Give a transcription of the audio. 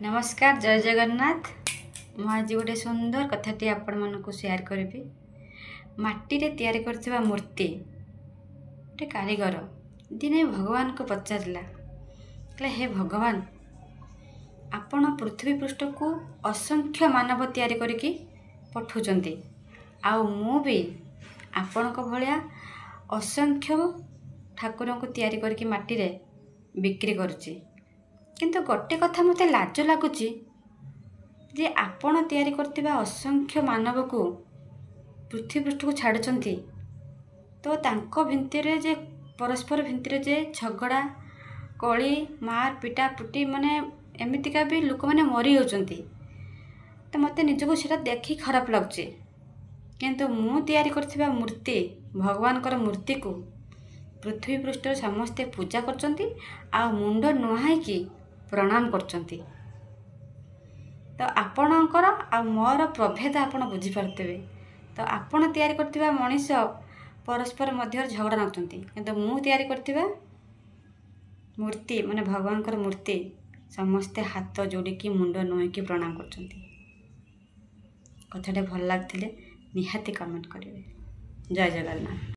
नमस्कार जय जगन्नाथ। आज गोटे सुंदर कथाटी आपण मानक शेयर करी। माटी रे तैयारी करथिबा मूर्ति गोटे कारीगर दिने भगवान को पचारला, कहला हे भगवान, आपण पृथ्वी पृष्ठ को असंख्य मानव तैयारी करिकी पठाउचंती, आउ मु भी आपण को भलिया असंख्य ठाकुर को तैयारी करिकी माटी रे बिक्री करुची। किंतु गोटे कथा मते लाज लगुच जे आपण तैयारी करथिबा असंख्य मानव को पृथ्वी पृष्ठ को छाड़ुचंती, तो तांको भिंतिरे जे परस्पर भिंतिरे जे झगड़ा कली मार पिटा पुटी माने एमितिका भी लोक माने मरी होचंती। तो मते निजको सेटा देखि खराब लागुची। किंतु मु तैयारी करथिबा मूर्ति भगवान कर मूर्ति को पृथ्वी पृष्ठ समस्ते पूजा करचंती, आ मुंड नुहाई की प्रणाम करचंती। तो आपणकर आ मोर प्रभेद आपण बुझी पारतेबे। तो आपण तैयारी करथिबा मनीष परस्पर मध्य झगड़ा नाचंती, किंतु मु तैयारी करथिबा मूर्ति माने भगवान कर मूर्ति समस्ते हाथ जोड़ी की मुंड नुहाई की प्रणाम करचंती। कथाटे भल लागथिले निहाती कमेंट करिवे। जय जगन्नाथ।